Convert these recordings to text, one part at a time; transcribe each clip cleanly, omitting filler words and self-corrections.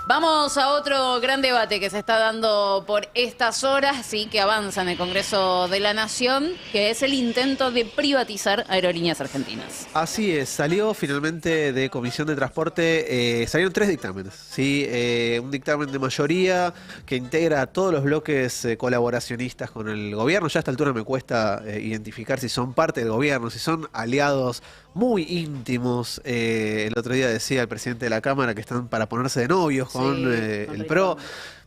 Vamos a otro gran debate que se está dando por estas horas, sí, que avanza en el Congreso de la Nación, que es el intento de privatizar Aerolíneas Argentinas. Así es, salió finalmente de Comisión de Transporte, salieron 3 dictámenes, ¿sí? Un dictamen de mayoría que integra a todos los bloques colaboracionistas con el gobierno. Ya a esta altura me cuesta identificar si son parte del gobierno, si son aliados muy íntimos. El otro día decía el presidente de la Cámara que están para ponerse de novios con el PRO.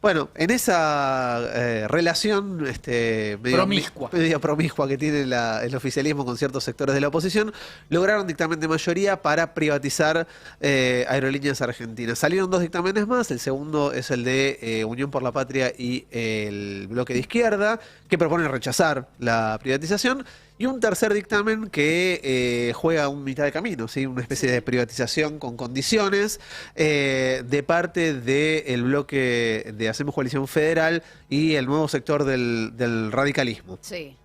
Bueno, en esa relación media promiscua que tiene el oficialismo con ciertos sectores de la oposición, lograron dictamen de mayoría para privatizar Aerolíneas Argentinas. Salieron 2 dictámenes más, el segundo es el de Unión por la Patria y el bloque de izquierda, que propone rechazar la privatización, y un tercer dictamen que juega un mitad de camino, ¿sí? Una especie de privatización con condiciones de parte del bloque de Hacemos Coalición Federal y el nuevo sector del radicalismo. Sí,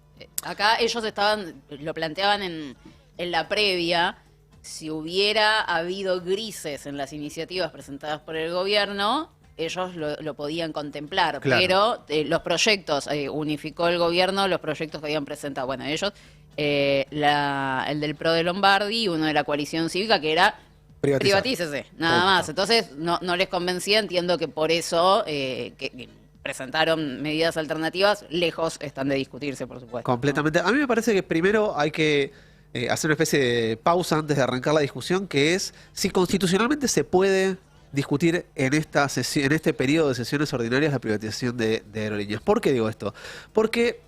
acá ellos lo planteaban en la previa, si hubiera habido grises en las iniciativas presentadas por el gobierno, ellos lo podían contemplar, claro. Pero los proyectos, unificó el gobierno los proyectos que habían presentado, bueno, ellos, el del PRO de Lombardi y uno de la coalición cívica que era privatícese, nada más. Entonces no les convencía, entiendo que por eso que presentaron medidas alternativas, lejos están de discutirse, por supuesto. Completamente. A mí me parece que primero hay que hacer una especie de pausa antes de arrancar la discusión, que es si constitucionalmente se puede discutir en este periodo de sesiones ordinarias la privatización de aerolíneas. ¿Por qué digo esto? Porque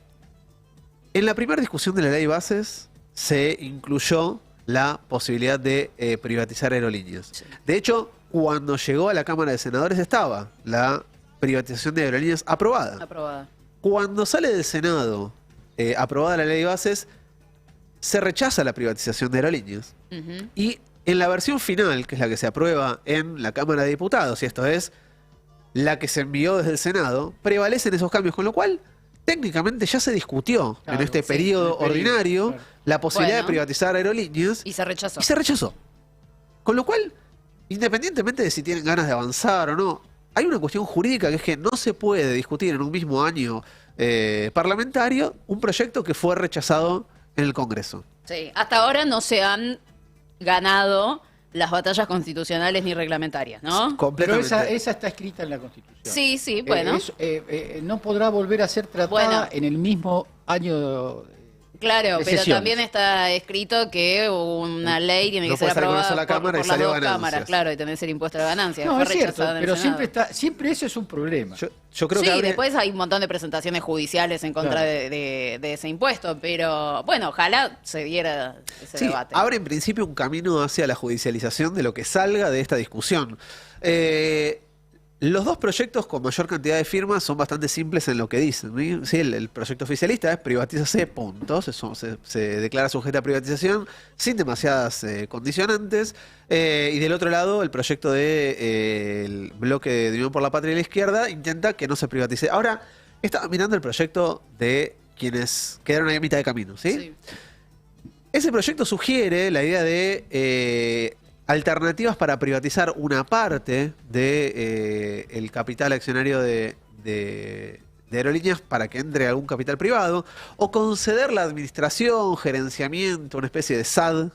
en la primera discusión de la ley bases se incluyó la posibilidad de privatizar aerolíneas. Sí. De hecho, cuando llegó a la Cámara de Senadores estaba la privatización de aerolíneas aprobada. Cuando sale del Senado aprobada la ley bases, se rechaza la privatización de aerolíneas. Y en la versión final, que es la que se aprueba en la Cámara de Diputados, y esto es la que se envió desde el Senado, prevalecen esos cambios, con lo cual técnicamente ya se discutió en este periodo ordinario la posibilidad de privatizar aerolíneas. Y se rechazó. Con lo cual, independientemente de si tienen ganas de avanzar o no, hay una cuestión jurídica que es que no se puede discutir en un mismo año parlamentario un proyecto que fue rechazado en el Congreso. Sí, hasta ahora no se han ganado las batallas constitucionales ni reglamentarias, ¿no? Pero esa está escrita en la Constitución. Sí, bueno. No podrá volver a ser tratada en el mismo año. Claro, pero también está escrito que una ley tiene que ser aprobada por las 2 cámaras, claro, y tiene que ser impuesta a la ganancia. No, es cierto, pero siempre eso es un problema. Yo creo que después hay un montón de presentaciones judiciales en contra de ese impuesto, pero bueno, ojalá se diera ese debate. Abre en principio un camino hacia la judicialización de lo que salga de esta discusión. Los 2 proyectos con mayor cantidad de firmas son bastante simples en lo que dicen, ¿sí? El proyecto oficialista es privatízase, punto. Se declara sujeta a privatización sin demasiadas condicionantes. Y del otro lado, el proyecto del bloque de Unión por la Patria y la Izquierda intenta que no se privatice. Ahora, estaba mirando el proyecto de quienes quedaron ahí a mitad de camino, ¿sí? Ese proyecto sugiere la idea de alternativas para privatizar una parte de el capital accionario de aerolíneas para que entre algún capital privado, o conceder la administración, gerenciamiento, una especie de SAD,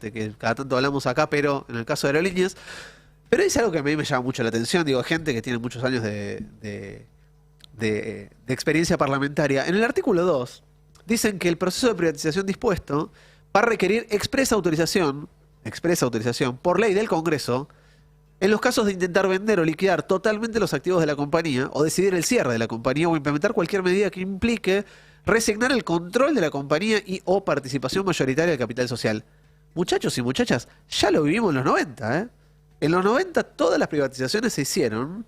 que cada tanto hablamos acá, pero en el caso de aerolíneas. Pero es algo que a mí me llama mucho la atención, digo, gente que tiene muchos años de experiencia parlamentaria. En el artículo 2 dicen que el proceso de privatización dispuesto va a requerir expresa autorización por ley del Congreso en los casos de intentar vender o liquidar totalmente los activos de la compañía, o decidir el cierre de la compañía, o implementar cualquier medida que implique resignar el control de la compañía y o participación mayoritaria del capital social. Muchachos y muchachas, ya lo vivimos en los 90, ¿eh? En los 90 todas las privatizaciones se hicieron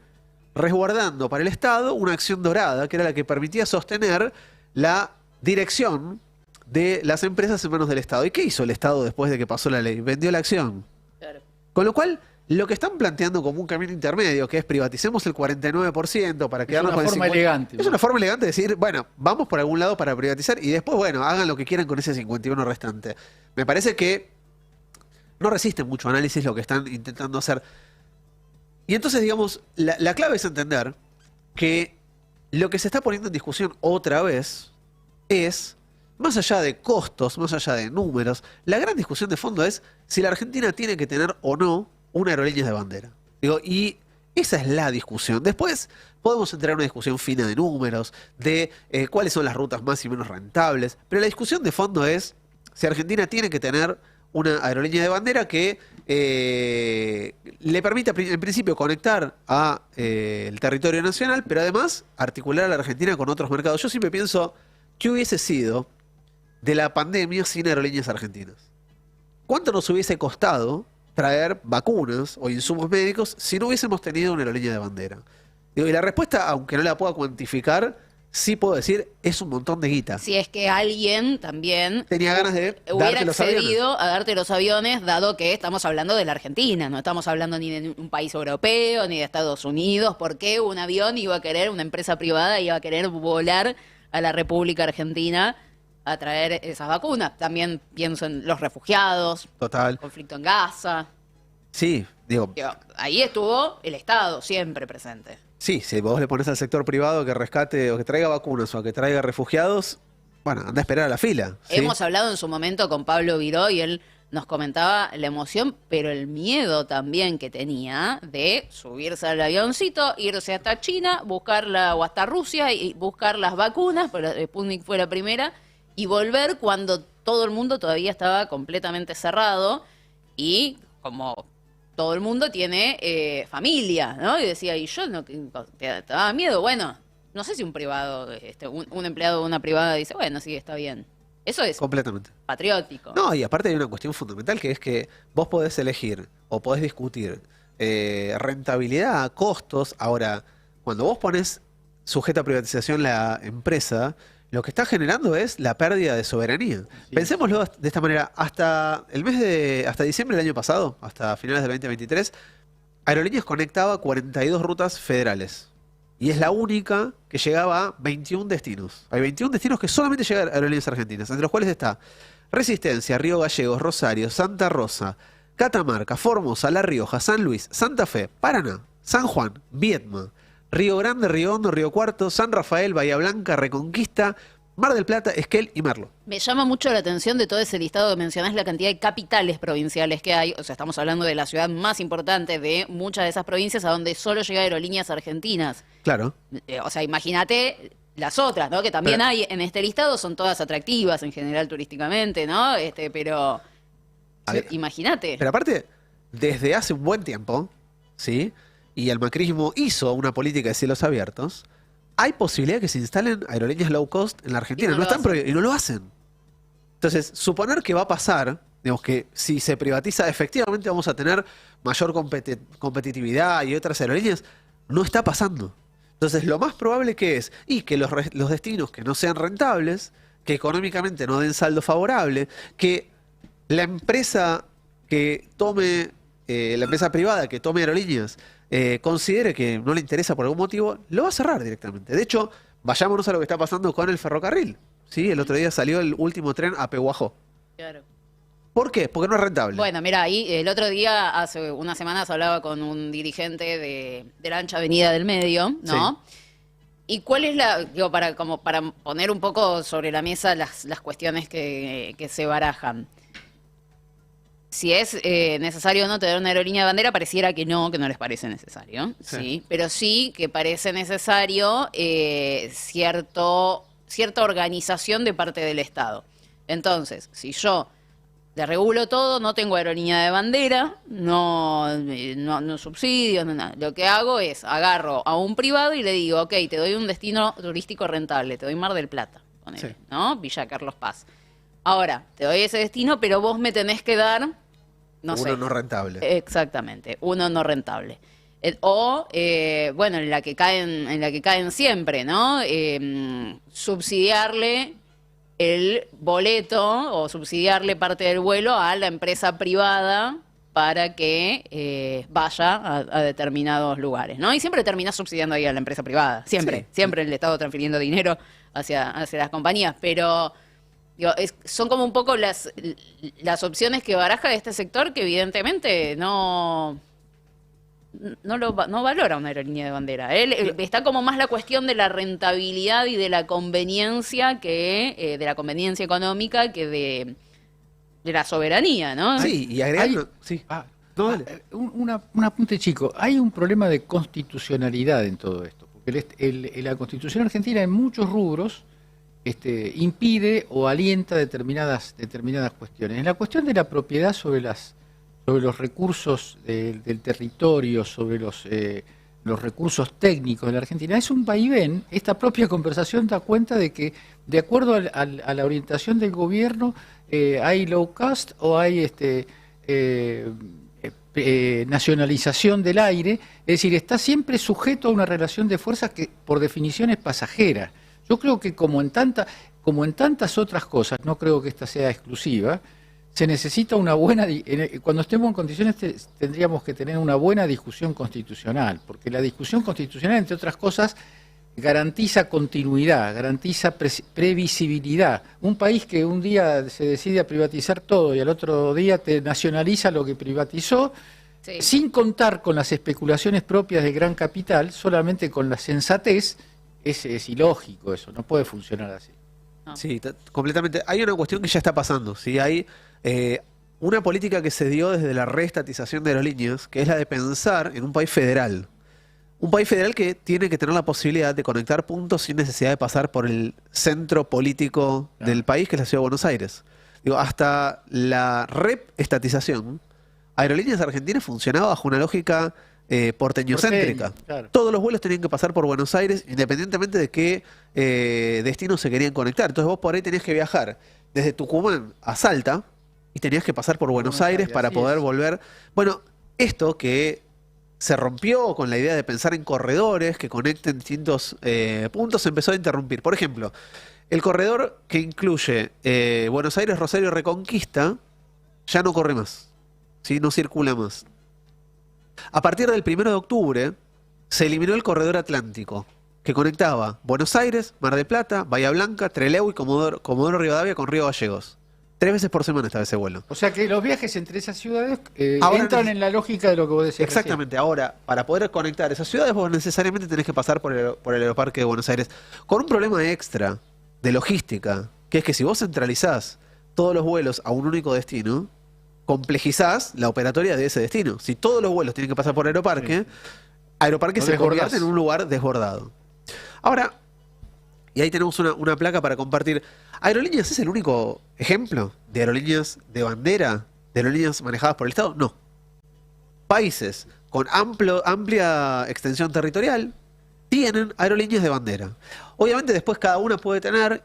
resguardando para el Estado una acción dorada, que era la que permitía sostener la dirección de las empresas en manos del Estado. ¿Y qué hizo el Estado después de que pasó la ley? Vendió la acción. Claro. Con lo cual, lo que están planteando como un camino intermedio, que es privaticemos el 49% para quedarnos con el 50%. Es una forma elegante. Es una forma elegante de decir, bueno, vamos por algún lado para privatizar y después, bueno, hagan lo que quieran con ese 51% restante. Me parece que no resiste mucho análisis lo que están intentando hacer. Y entonces, digamos, la clave es entender que lo que se está poniendo en discusión otra vez es, más allá de costos, más allá de números, la gran discusión de fondo es si la Argentina tiene que tener o no una aerolínea de bandera. Digo, y esa es la discusión. Después podemos entrar en una discusión fina de números, de cuáles son las rutas más y menos rentables, pero la discusión de fondo es si Argentina tiene que tener una aerolínea de bandera que le permita en principio conectar a el territorio nacional, pero además articular a la Argentina con otros mercados. Yo siempre pienso, ¿qué hubiese sido de la pandemia sin aerolíneas argentinas? ¿Cuánto nos hubiese costado traer vacunas o insumos médicos si no hubiésemos tenido una aerolínea de bandera? Digo, y la respuesta, aunque no la pueda cuantificar, sí puedo decir, es un montón de guita. Si es que alguien también tenía ganas de hubiera darte los aviones. accedido a darte los aviones, dado que estamos hablando de la Argentina, no estamos hablando ni de un país europeo, ni de Estados Unidos. ¿Por qué un avión iba a querer, una empresa privada iba a querer volar a la República Argentina a traer esas vacunas? También pienso en los refugiados, Total. conflicto en Gaza. Sí, digo, Ahí estuvo el Estado siempre presente. sí, si vos le pones al sector privado que rescate o que traiga vacunas o que traiga refugiados, bueno, anda a esperar a la fila. ¿sí? Hemos hablado en su momento con Pablo Viró y él nos comentaba la emoción, pero el miedo también que tenía de subirse al avioncito, irse hasta China, o hasta Rusia y buscar las vacunas, pero Sputnik fue la primera, y volver cuando todo el mundo todavía estaba completamente cerrado y como todo el mundo tiene familia, ¿no? Y decía, y yo no, te daba miedo. Bueno, no sé si un privado, un empleado de una privada dice, bueno, sí, está bien. Eso es Completamente. patriótico. No, y aparte hay una cuestión fundamental que es que vos podés elegir o podés discutir rentabilidad, costos. Ahora, cuando vos pones sujeta a privatización la empresa, lo que está generando es la pérdida de soberanía. Sí. Pensémoslo de esta manera, hasta diciembre del año pasado, hasta finales del 2023, Aerolíneas conectaba 42 rutas federales. Y es la única que llegaba a 21 destinos. Hay 21 destinos que solamente llegan a Aerolíneas Argentinas, entre los cuales está Resistencia, Río Gallegos, Rosario, Santa Rosa, Catamarca, Formosa, La Rioja, San Luis, Santa Fe, Paraná, San Juan, Viedma, Río Grande, Río Hondo, Río Cuarto, San Rafael, Bahía Blanca, Reconquista, Mar del Plata, Esquel y Merlo. Me llama mucho la atención de todo ese listado que mencionás, la cantidad de capitales provinciales que hay. O sea, estamos hablando de la ciudad más importante de muchas de esas provincias a donde solo llega Aerolíneas Argentinas. Claro. O sea, imagínate las otras, ¿no? Que también Pero- hay en este listado, son todas atractivas en general turísticamente, ¿no? Pero A ver, imagínate. Pero aparte, desde hace un buen tiempo, ¿sí? Y el macrismo hizo una política de cielos abiertos, hay posibilidad de que se instalen aerolíneas low cost en la Argentina. Y no lo están hacen. y no lo hacen. Entonces, suponer que va a pasar, digamos que si se privatiza, efectivamente vamos a tener mayor competitividad y otras aerolíneas, no está pasando. Entonces, lo más probable que es, y que los destinos que no sean rentables, que económicamente no den saldo favorable, que la empresa que tome, la empresa privada que tome aerolíneas, considere que no le interesa por algún motivo, lo va a cerrar directamente. De hecho, vayámonos a lo que está pasando con el ferrocarril. ¿Sí? El otro día salió el último tren a Pehuajó. Claro. ¿Por qué? Porque no es rentable. Bueno, mira, ahí el otro día, hace unas semanas, hablaba con un dirigente de la ancha avenida del medio, ¿no? ¿Y cuál es digo, para poner un poco sobre la mesa las cuestiones que se barajan? Si es necesario o no tener una aerolínea de bandera, pareciera que no les parece necesario, Sí. ¿sí? Pero sí que parece necesario cierta organización de parte del Estado. Entonces, si yo le regulo todo, no tengo aerolínea de bandera, no subsidios, no nada. Lo que hago es agarro a un privado y le digo, ok, te doy un destino turístico rentable, te doy Mar del Plata, ponele, Sí. ¿no? Villa Carlos Paz. Ahora, te doy ese destino, pero vos me tenés que dar, no Uno sé. no rentable. Exactamente, uno no rentable. Bueno, en la que caen siempre, ¿no? Subsidiarle el boleto o subsidiarle parte del vuelo a la empresa privada para que vaya a determinados lugares, ¿no? Y siempre termina subsidiando ahí a la empresa privada, siempre, Sí. siempre el Estado transfiriendo dinero hacia las compañías, pero digo, son como un poco las no valora una aerolínea de bandera. Él está como más la cuestión de la rentabilidad y de la conveniencia de la conveniencia económica que de la soberanía, ¿no? Sí, y agregando... Sí. No, dale. Un apunte chico. Hay un problema de constitucionalidad en todo esto. Porque la Constitución argentina en muchos rubros impide o alienta determinadas cuestiones. En la cuestión de la propiedad sobre los recursos del territorio, sobre los recursos técnicos de la Argentina, es un vaivén. Esta propia conversación da cuenta de que, de acuerdo a la orientación del gobierno, hay low cost o hay nacionalización del aire, es decir, está siempre sujeto a una relación de fuerzas que por definición es pasajera. Yo creo que como en tantas otras cosas, no creo que esta sea exclusiva, se necesita una buena... Cuando estemos en condiciones tendríamos que tener una buena discusión constitucional, porque la discusión constitucional, entre otras cosas, garantiza continuidad, garantiza previsibilidad. Un país que un día se decide a privatizar todo y al otro día te nacionaliza lo que privatizó, sí, sin contar con las especulaciones propias del gran capital, solamente con la sensatez, es ilógico eso, no puede funcionar así. No. Sí, completamente. Hay una cuestión que ya está pasando, ¿sí? Hay una política que se dio desde la reestatización de aerolíneas, que es la de pensar en un país federal. Un país federal que tiene que tener la posibilidad de conectar puntos sin necesidad de pasar por el centro político del país, que es la Ciudad de Buenos Aires. Digo, hasta la reestatización, Aerolíneas Argentinas funcionaba bajo una lógica porteñocéntrica. Claro. Todos los vuelos tenían que pasar por Buenos Aires, independientemente de qué destinos se querían conectar. Entonces vos por ahí tenías que viajar desde Tucumán a Salta y tenías que pasar por Buenos Aires para poder volver. Bueno, esto que se rompió con la idea de pensar en corredores que conecten distintos puntos, se empezó a interrumpir. Por ejemplo, el corredor que incluye Buenos Aires, Rosario, Reconquista, ya no corre más, ¿sí? No circula más. A partir del 1 de octubre se eliminó el corredor atlántico, que conectaba Buenos Aires, Mar del Plata, Bahía Blanca, Trelew y Comodoro Rivadavia con Río Gallegos. 3 veces por semana estaba ese vuelo. O sea que los viajes entre esas ciudades Ahora entran en la lógica de lo que vos decías. Exactamente. Recién. Ahora, para poder conectar esas ciudades, vos necesariamente tenés que pasar por el Aeroparque de Buenos Aires. Con un problema extra de logística, que es que si vos centralizás todos los vuelos a un único destino, complejizás la operatoria de ese destino. Si todos los vuelos tienen que pasar por Aeroparque, Aeroparque se convierte en un lugar desbordado. Ahora, y ahí tenemos una placa para compartir. ¿Aerolíneas es el único ejemplo de aerolíneas de bandera, de aerolíneas manejadas por el Estado? No. Países con amplia extensión territorial tienen aerolíneas de bandera. Obviamente después cada una puede tener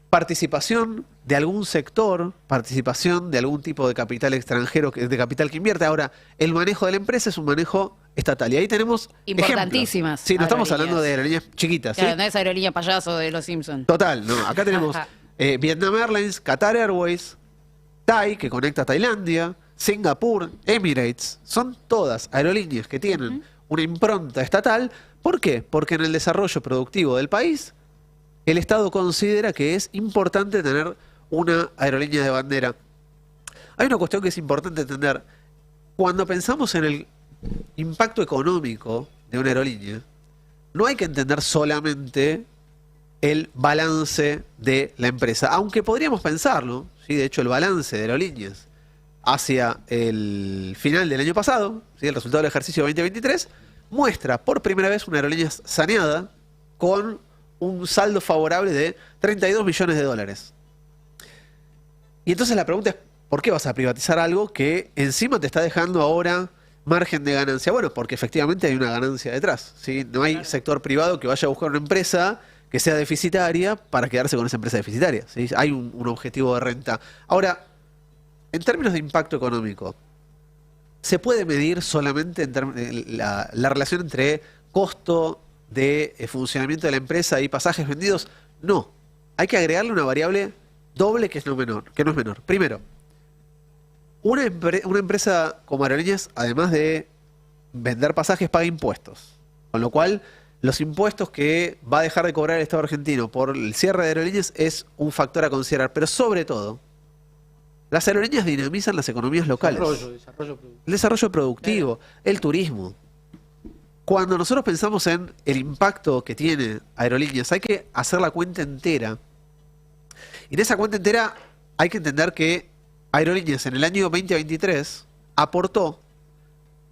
participación de algún sector, participación de algún tipo de capital extranjero, de capital que invierte. Ahora, el manejo de la empresa es un manejo estatal. Y ahí tenemos importantísimas. Ejemplos. Sí, no estamos hablando de aerolíneas chiquitas. Claro, ¿sí? No es aerolínea payaso de los Simpsons. Total, no. Acá tenemos Vietnam Airlines, Qatar Airways, Thai, que conecta a Tailandia, Singapur, Emirates. Son todas aerolíneas que tienen una impronta estatal. ¿Por qué? Porque en el desarrollo productivo del país, el Estado considera que es importante tener una aerolínea de bandera. Hay una cuestión que es importante entender. Cuando pensamos en el impacto económico de una aerolínea, no hay que entender solamente el balance de la empresa, aunque podríamos pensarlo, ¿sí? De hecho el balance de aerolíneas hacia el final del año pasado, ¿sí? El resultado del ejercicio 2023, muestra por primera vez una aerolínea saneada con un saldo favorable de 32 millones de dólares. Y entonces la pregunta es, ¿por qué vas a privatizar algo que encima te está dejando ahora margen de ganancia? Bueno, porque efectivamente hay una ganancia detrás, ¿sí? No hay sector privado que vaya a buscar una empresa que sea deficitaria para quedarse con esa empresa deficitaria, ¿sí? Hay un objetivo de renta. Ahora, en términos de impacto económico, ¿se puede medir solamente la relación entre costo de funcionamiento de la empresa y pasajes vendidos? No. Hay que agregarle una variable doble que no es menor. Primero, una empresa como Aerolíneas, además de vender pasajes, paga impuestos. Con lo cual, los impuestos que va a dejar de cobrar el Estado argentino por el cierre de Aerolíneas es un factor a considerar. Pero sobre todo, Las aerolíneas dinamizan las economías locales. Desarrollo productivo. El desarrollo productivo, el turismo. Cuando nosotros pensamos en el impacto que tiene aerolíneas, hay que hacer la cuenta entera. Y en esa cuenta entera hay que entender que Aerolíneas en el año 2023 aportó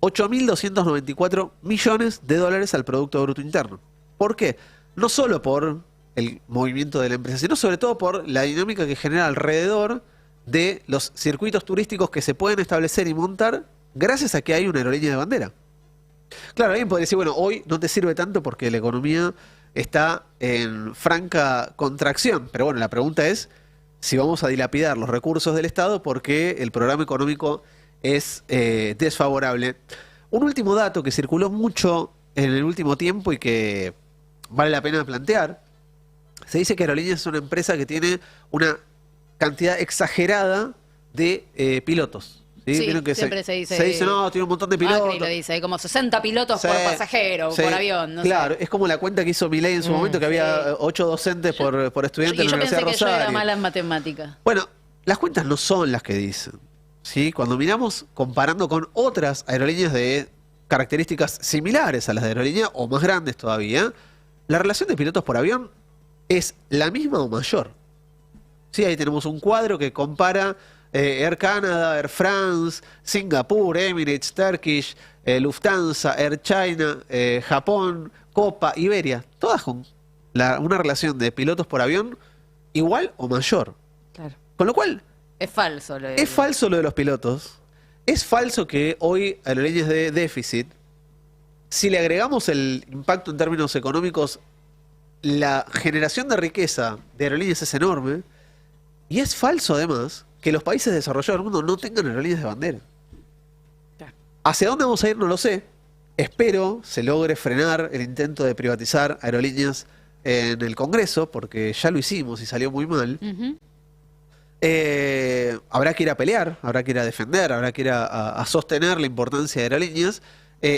8.294 millones de dólares al Producto Bruto Interno. ¿Por qué? No solo por el movimiento de la empresa, sino sobre todo por la dinámica que genera alrededor de los circuitos turísticos que se pueden establecer y montar gracias a que hay una aerolínea de bandera. Claro, alguien podría decir, bueno, hoy no te sirve tanto porque la economía está en franca contracción. Pero bueno, la pregunta es si vamos a dilapidar los recursos del Estado porque el programa económico es desfavorable. Un último dato que circuló mucho en el último tiempo y que vale la pena plantear. Se dice que Aerolíneas es una empresa que tiene una cantidad exagerada de pilotos. Sí, ¿Vieron que siempre se dice... Se dice, no, tiene un montón de pilotos. Macri lo dice, hay como 60 pilotos Sí, por pasajero, sí. por avión, no Claro, sé. es como la cuenta que hizo Milei en su momento, que había 8 docentes por estudiante Y en yo la pensé Universidad que de yo era Rosario. mala en matemáticas. Bueno, las cuentas no son las que dicen. ¿Sí? Cuando miramos comparando con otras aerolíneas de características similares a las de aerolínea o más grandes todavía, la relación de pilotos por avión es la misma o mayor. Sí, ahí tenemos un cuadro que compara Air Canada, Air France, Singapur, Emirates, Turkish, Lufthansa, Air China, Japón, Copa, Iberia, todas con una relación de pilotos por avión igual o mayor. Claro. Con lo cual, Es falso lo de... es falso lo de los pilotos. Es falso que hoy aerolíneas de déficit, si le agregamos el impacto en términos económicos, la generación de riqueza de aerolíneas es enorme. Y es falso además que los países desarrollados del mundo no tengan aerolíneas de bandera. Claro. ¿Hacia dónde vamos a ir? No lo sé. Espero se logre frenar el intento de privatizar aerolíneas en el Congreso, porque ya lo hicimos y salió muy mal. Ujú. Habrá que ir a pelear, habrá que ir a defender, habrá que ir a sostener la importancia de aerolíneas.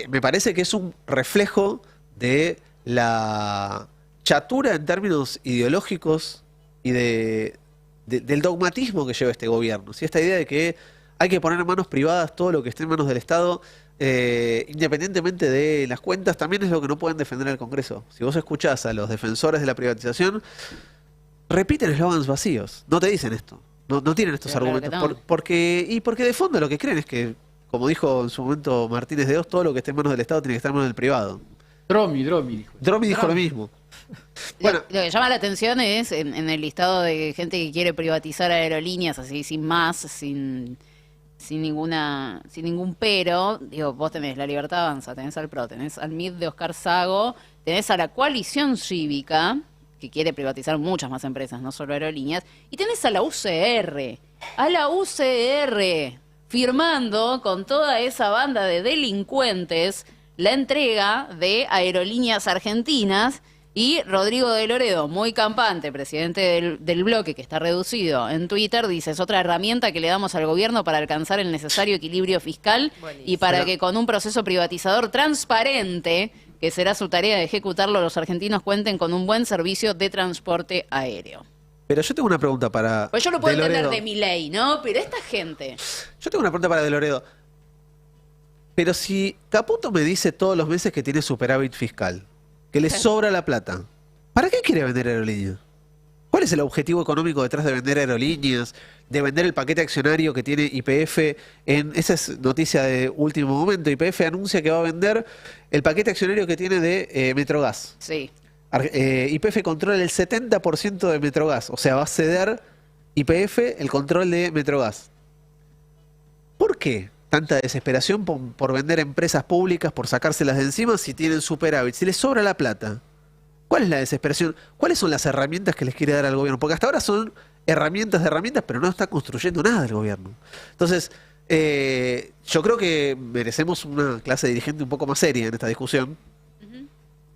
Me parece que es un reflejo de la chatura en términos ideológicos y del dogmatismo que lleva este gobierno. ¿Sí? Esta idea de que hay que poner en manos privadas todo lo que esté en manos del Estado, independientemente de las cuentas, también es lo que no pueden defender en el Congreso. Si vos escuchás a los defensores de la privatización, repiten eslogans vacíos, no te dicen esto. No tienen estos Pero claro argumentos. que no. Porque de fondo lo que creen es que, como dijo en su momento Martínez de Oz, todo lo que esté en manos del Estado tiene que estar en manos del privado. Dromi, dijo. Dromi dijo lo mismo. Bueno, Lo que llama la atención es en el listado de gente que quiere privatizar aerolíneas así sin más, sin ningún pero. Digo, vos tenés La Libertad Avanza, tenés al PRO, tenés al MID de Oscar Sago, tenés a la Coalición Cívica, que quiere privatizar muchas más empresas, no solo aerolíneas, y tenés a la UCR, firmando con toda esa banda de delincuentes la entrega de Aerolíneas Argentinas. Y Rodrigo de Loredo, muy campante, presidente del bloque, que está reducido en Twitter, dice, es otra herramienta que le damos al gobierno para alcanzar el necesario equilibrio fiscal y para que con un proceso privatizador transparente, que será su tarea de ejecutarlo, los argentinos cuenten con un buen servicio de transporte aéreo. pero yo tengo una pregunta para Pues yo lo puedo De entender Loredo. de mi ley, ¿no? Pero esta gente... Yo tengo una pregunta para De Loredo. Pero si Caputo me dice todos los meses que tiene superávit fiscal, que le sobra la plata, ¿para qué quiere vender aerolíneas? ¿Cuál es el objetivo económico detrás de vender aerolíneas, de vender el paquete accionario que tiene YPF? Esa es noticia de último momento. YPF anuncia que va a vender el paquete accionario que tiene de Metrogas. Sí. YPF controla el 70% de Metrogas, o sea, va a ceder YPF el control de Metrogas. ¿Por qué tanta desesperación por vender empresas públicas, por sacárselas de encima si tienen superávit, si les sobra la plata? ¿Cuál es la desesperación? ¿Cuáles son las herramientas que les quiere dar al gobierno? Porque hasta ahora son herramientas de herramientas, pero no está construyendo nada el gobierno. Entonces, yo creo que merecemos una clase dirigente un poco más seria en esta discusión.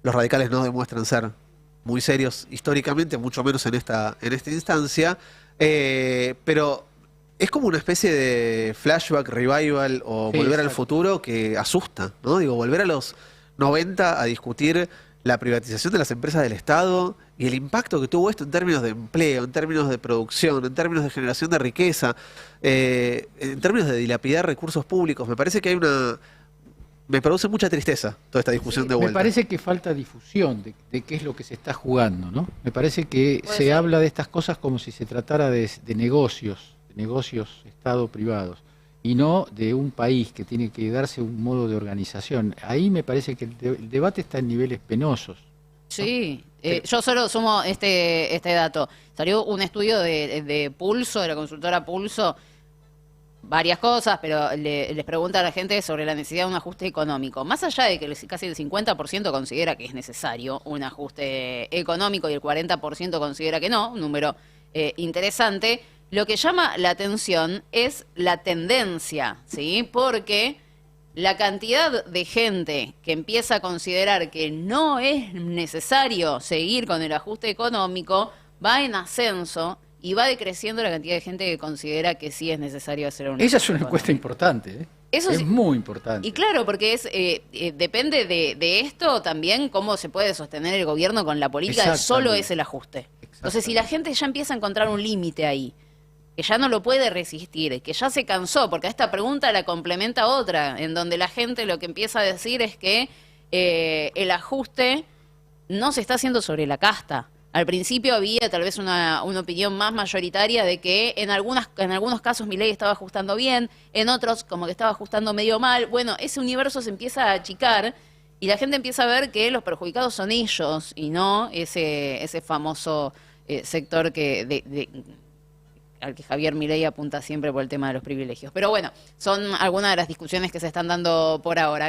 Los radicales no demuestran ser muy serios históricamente, mucho menos en esta instancia. Pero es como una especie de flashback, revival o Sí, volver al exacto. futuro que asusta, ¿no? Digo, volver a los 90 a discutir la privatización de las empresas del Estado y el impacto que tuvo esto en términos de empleo, en términos de producción, en términos de generación de riqueza, en términos de dilapidar recursos públicos. Me parece que hay una... Me produce mucha tristeza toda esta discusión de vuelta. Me parece que falta difusión de qué es lo que se está jugando, ¿no? Me parece que Puede se ser. habla de estas cosas como si se tratara de negocios Estado-privados, y no de un país que tiene que darse un modo de organización. Ahí me parece que el debate está en niveles penosos. Sí, yo solo sumo este dato. Salió un estudio de Pulso, de la consultora Pulso, varias cosas, pero les pregunta a la gente sobre la necesidad de un ajuste económico. Más allá de que casi el 50% considera que es necesario un ajuste económico y el 40% considera que no, un número interesante, lo que llama la atención es la tendencia, ¿sí? Porque la cantidad de gente que empieza a considerar que no es necesario seguir con el ajuste económico va en ascenso y va decreciendo la cantidad de gente que considera que sí es necesario hacer un Esa es ajuste una encuesta económico. importante, ¿eh? Eso Es sí. muy importante. Y claro, porque depende de esto también cómo se puede sostener el gobierno con la política de solo Exactamente. es el ajuste. Entonces, si la gente ya empieza a encontrar un límite ahí, que ya no lo puede resistir, que ya se cansó, porque a esta pregunta la complementa otra, en donde la gente lo que empieza a decir es que el ajuste no se está haciendo sobre la casta. Al principio había tal vez una opinión más mayoritaria de que en algunos casos Milei estaba ajustando bien, en otros como que estaba ajustando medio mal. Bueno, ese universo se empieza a achicar y la gente empieza a ver que los perjudicados son ellos y no ese famoso sector al que Javier Milei apunta siempre por el tema de los privilegios. Pero bueno, son algunas de las discusiones que se están dando por ahora.